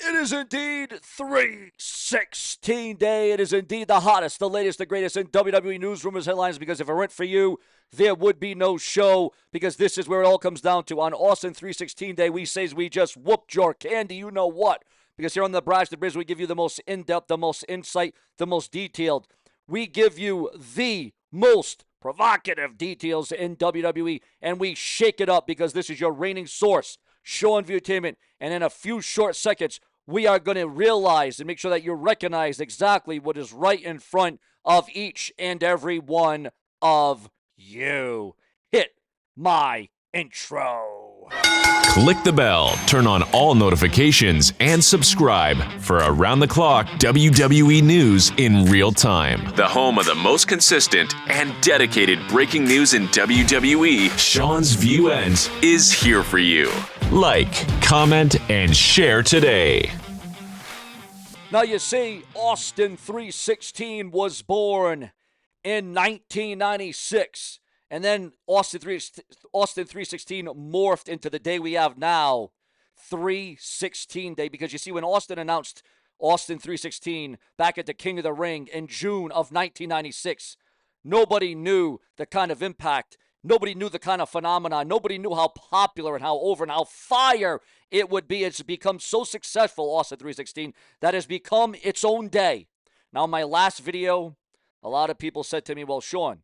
It is indeed 316 day. It is indeed the hottest, the latest, the greatest in WWE news, rumors, headlines, because if it weren't for you, there would be no show, because this is where it all comes down to. On Austin 316 day, we say we just whooped your candy, you know what? Because here on the Brash the Biz, we give you the most in-depth, the most insight, the most detailed. We give you the most provocative details in WWE, and we shake it up because this is your reigning source, Seanzviewent. And in a few short seconds, we are going to realize and make sure that you recognize exactly what is right in front of each and every one of you. Hit my intro. Click the bell, turn on all notifications, and subscribe for around-the-clock WWE news in real time. The home of the most consistent and dedicated breaking news in WWE, Seanzviewent, is here for you. Like, comment, and share today. Now you see, Austin 316 was born in 1996. And then Austin 316 morphed into the day we have now, 316 day. Because you see, when Austin announced Austin 316 back at the King of the Ring in June of 1996, nobody knew the kind of impact, nobody knew the kind of phenomenon, nobody knew how popular and how over and how fire it would be. It's become so successful, Austin 316, that has become its own day. Now, in my last video, a lot of people said to me, well, Sean,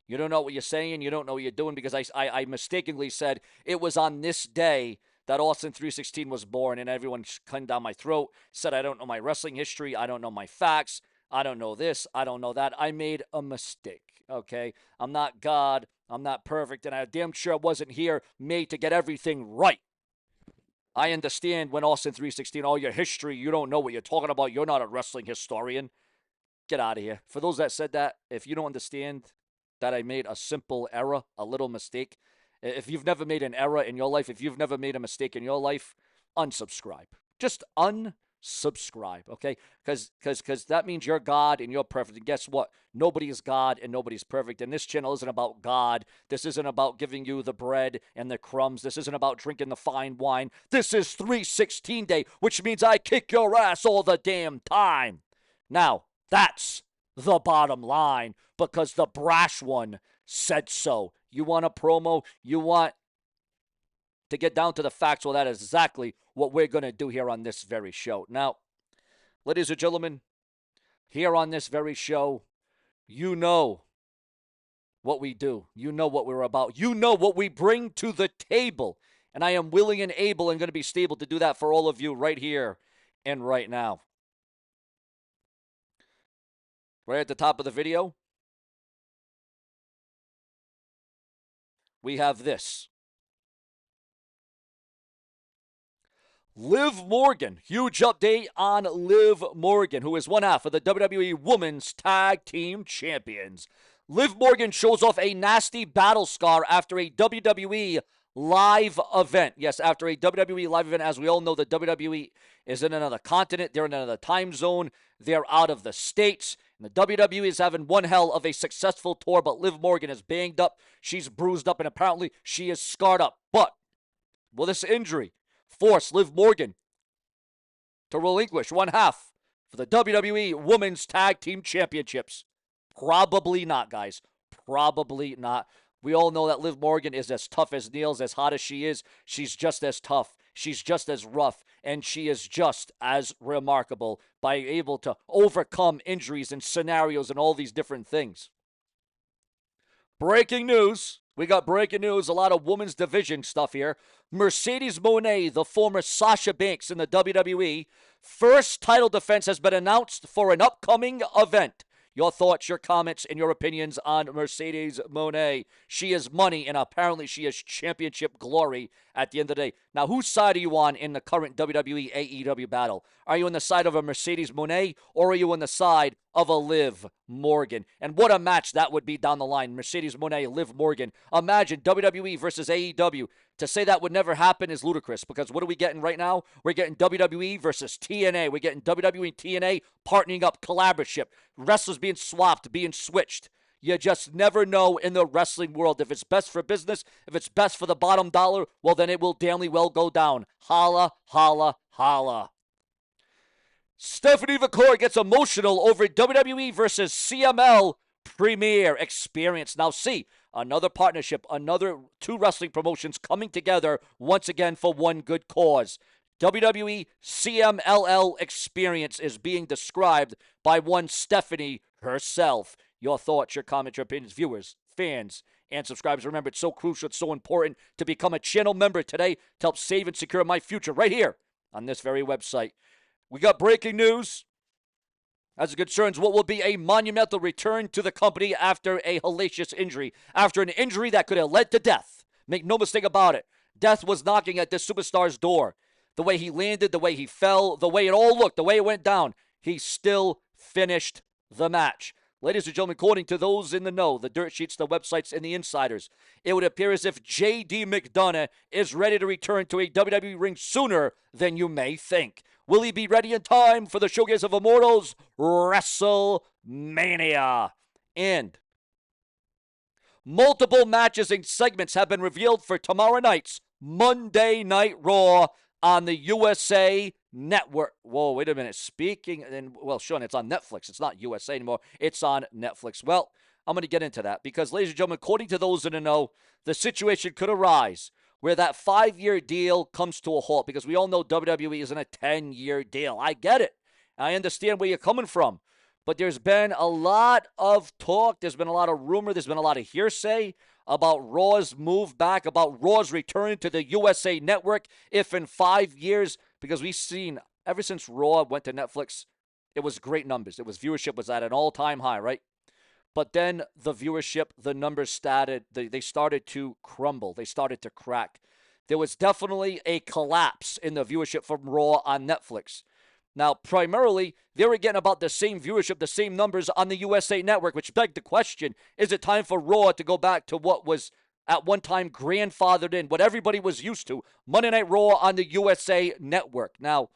you don't know what you're saying. You don't know what you're doing, because I mistakenly said it was on this day that Austin 316 was born, and everyone came down my throat, said I don't know my wrestling history. I don't know my facts. I don't know this. I don't know that. I made a mistake, okay? I'm not God. I'm not perfect, and I damn sure wasn't here made to get everything right. I understand when Austin 316, all your history, you don't know what you're talking about. You're not a wrestling historian. Get out of here. For those that said that, if you don't understand that I made a simple error, a little mistake. If you've never made an error in your life, if you've never made a mistake in your life, unsubscribe. Just unsubscribe, okay? Because that means you're God and you're perfect. And guess what? Nobody is God and nobody's perfect. And this channel isn't about God. This isn't about giving you the bread and the crumbs. This isn't about drinking the fine wine. This is 316 day, which means I kick your ass all the damn time. Now, that's the bottom line, because the brash one said so. You want a promo? You want to get down to the facts? Well, that is exactly what we're going to do here on this very show. Now, ladies and gentlemen, here on this very show, you know what we do. You know what we're about. You know what we bring to the table. And I am willing and able and going to be stable to do that for all of you right here and right now. Right at the top of the video, we have this. Liv Morgan. Huge update on Liv Morgan, who is one half of the WWE Women's Tag Team Champions. Liv Morgan shows off a nasty battle scar after a WWE live event. Yes, after a WWE live event. As we all know, the WWE is in another continent. They're in another time zone. They're out of the States. And the WWE is having one hell of a successful tour, but Liv Morgan is banged up. She's bruised up, and apparently she is scarred up. But will this injury force Liv Morgan to relinquish one half for the WWE Women's Tag Team Championships? Probably not, guys. Probably not. We all know that Liv Morgan is as tough as nails. As hot as she is, she's just as tough. She's just as rough, and she is just as remarkable by able to overcome injuries and scenarios and all these different things. Breaking news. We got breaking news. A lot of women's division stuff here. Mercedes Moné, the former Sasha Banks in the WWE, first title defense has been announced for an upcoming event. Your thoughts, your comments, and your opinions on Mercedes Moné. She is money, and apparently she is championship glory at the end of the day. Now, whose side are you on in the current WWE AEW battle? Are you on the side of a Mercedes Moné, or are you on the side of a Liv Morgan? And what a match that would be down the line. Mercedes Moné, Liv Morgan. Imagine WWE versus AEW. To say that would never happen is ludicrous, because what are we getting right now? We're getting WWE versus TNA. We're getting WWE and TNA partnering up, collaborative. Wrestlers being swapped, being switched. You just never know in the wrestling world. If it's best for business, if it's best for the bottom dollar, well, then it will damnly well go down. Holla, holla, holla. Stephanie McCoy gets emotional over WWE versus CML Premier Experience. Now, see, another partnership, another two wrestling promotions coming together once again for one good cause. WWE CMLL Experience is being described by one Stephanie herself. Your thoughts, your comments, your opinions, viewers, fans, and subscribers. Remember, it's so crucial, it's so important to become a channel member today to help save and secure my future right here on this very website. We got breaking news as it concerns what will be a monumental return to the company after a hellacious injury, after an injury that could have led to death. Make no mistake about it. Death was knocking at this superstar's door. The way he landed, the way he fell, the way it all looked, the way it went down, he still finished the match. Ladies and gentlemen, according to those in the know, the dirt sheets, the websites, and the insiders, it would appear as if J.D. McDonough is ready to return to a WWE ring sooner than you may think. Will he be ready in time for the Showcase of Immortals WrestleMania? And multiple matches and segments have been revealed for tomorrow night's Monday Night Raw on the USA Network. Whoa, wait a minute. Speaking, and well, Sean, it's on Netflix. It's not USA anymore. It's on Netflix. Well, I'm going to get into that because, ladies and gentlemen, according to those in the know, the situation could arise where that 5-year deal comes to a halt because we all know WWE isn't a 10-year deal. I get it. I understand where you're coming from. But there's been a lot of talk. There's been a lot of rumor. There's been a lot of hearsay about Raw's move back, about Raw's return to the USA Network if in 5 years, because we've seen ever since Raw went to Netflix, it was great numbers. It was viewership was at an all-time high, right? But then the viewership, the numbers they started to crumble. They started to crack. There was definitely a collapse in the viewership from Raw on Netflix. Now, primarily, they were getting about the same viewership, the same numbers on the USA Network, which begged the question, is it time for Raw to go back to what was at one time grandfathered in, what everybody was used to, Monday Night Raw on the USA Network? Now,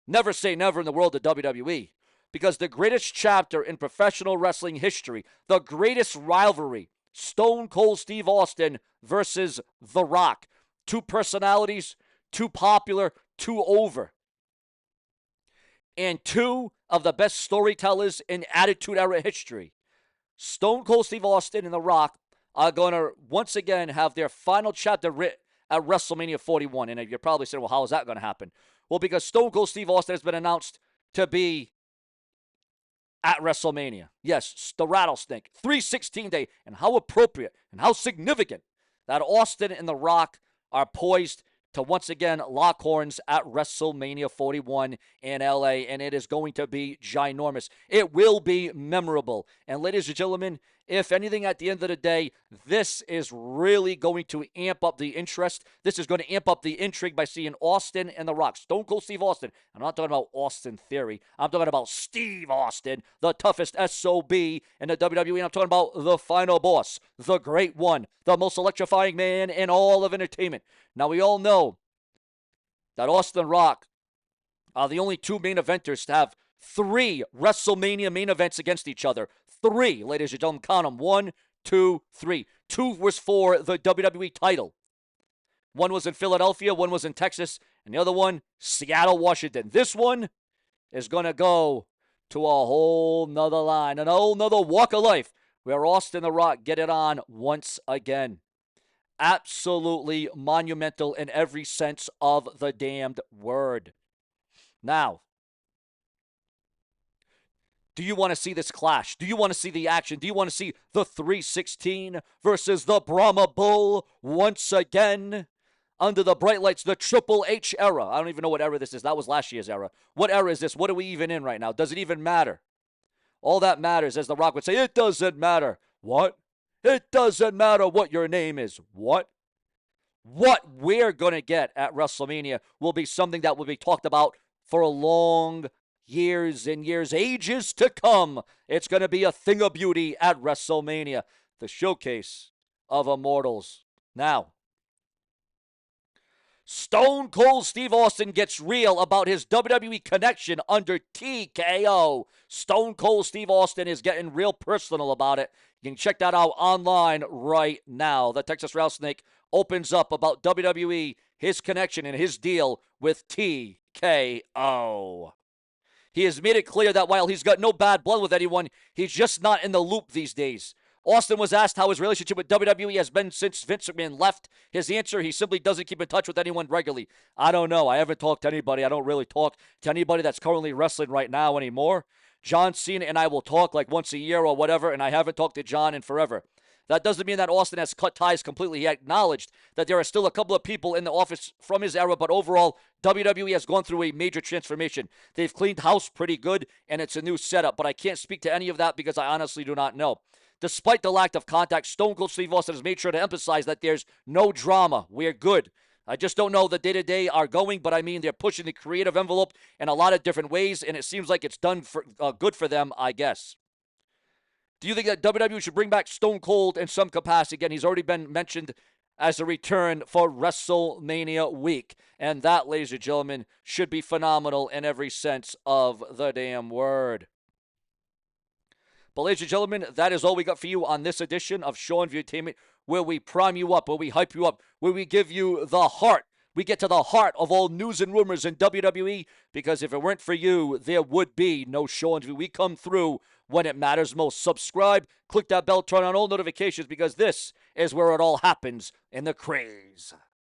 never say never in the world of WWE, because the greatest chapter in professional wrestling history, the greatest rivalry, Stone Cold Steve Austin versus The Rock. Two personalities, too popular, too over. And two of the best storytellers in Attitude Era history. Stone Cold Steve Austin and The Rock are going to once again have their final chapter written at WrestleMania 41. And you're probably saying, well, how is that going to happen? Well, because Stone Cold Steve Austin has been announced to be at WrestleMania. Yes, the Rattlesnake, 316 Day. And how appropriate and how significant that Austin and The Rock are poised to once again lock horns at WrestleMania 41 in LA, and it is going to be ginormous. It will be memorable. And ladies and gentlemen, if anything, at the end of the day, this is really going to amp up the interest. This is going to amp up the intrigue by seeing Austin and The Rock. Stone Cold Steve Austin. I'm not talking about Austin Theory. I'm talking about Steve Austin, the toughest SOB in the WWE. And I'm talking about the final boss, the great one, the most electrifying man in all of entertainment. Now, we all know that Austin and Rock are the only two main eventers to have 3 WrestleMania main events against each other. 3, ladies and gentlemen, count them. 1, 2, 3. 2 was for the WWE title. One was in Philadelphia, one was in Texas, and the other one, Seattle, Washington. This one is going to go to a whole nother line, a whole nother walk of life, where Austin and The Rock get it on once again. Absolutely monumental in every sense of the damned word. Now, do you want to see this clash? Do you want to see the action? Do you want to see the 316 versus the Brahma Bull once again? Under the bright lights, the Triple H era. I don't even know what era this is. That was last year's era. What era is this? What are we even in right now? Does it even matter? All that matters, as The Rock would say, it doesn't matter. What? It doesn't matter what your name is. What? What we're going to get at WrestleMania will be something that will be talked about for a long years and years, ages to come. It's going to be a thing of beauty at WrestleMania, the Showcase of Immortals. Now, Stone Cold Steve Austin gets real about his WWE connection under TKO. Stone Cold Steve Austin is getting real personal about it. You can check that out online right now. The Texas Rattlesnake opens up about WWE, his connection and his deal with TKO. He has made it clear that while he's got no bad blood with anyone, he's just not in the loop these days. Austin was asked how his relationship with WWE has been since Vince McMahon left. His answer, he simply doesn't keep in touch with anyone regularly. I don't know. I haven't talked to anybody. I don't really talk to anybody that's currently wrestling right now anymore. John Cena and I will talk like once a year or whatever, and I haven't talked to John in forever. That doesn't mean that Austin has cut ties completely. He acknowledged that there are still a couple of people in the office from his era, but overall, WWE has gone through a major transformation. They've cleaned house pretty good, and it's a new setup, but I can't speak to any of that because I honestly do not know. Despite the lack of contact, Stone Cold Steve Austin has made sure to emphasize that there's no drama. We're good. I just don't know the day-to-day are going, but I mean, they're pushing the creative envelope in a lot of different ways, and it seems like it's done for good for them, I guess. Do you think that WWE should bring back Stone Cold in some capacity? Again, he's already been mentioned as a return for WrestleMania week. And that, ladies and gentlemen, should be phenomenal in every sense of the damn word. But ladies and gentlemen, that is all we got for you on this edition of Seanzviewent Entertainment, where we prime you up, where we hype you up, where we give you the heart. We get to the heart of all news and rumors in WWE, because if it weren't for you, there would be no Seanzview. We come through when it matters most. Subscribe, click that bell, turn on all notifications, because this is where it all happens in the craze.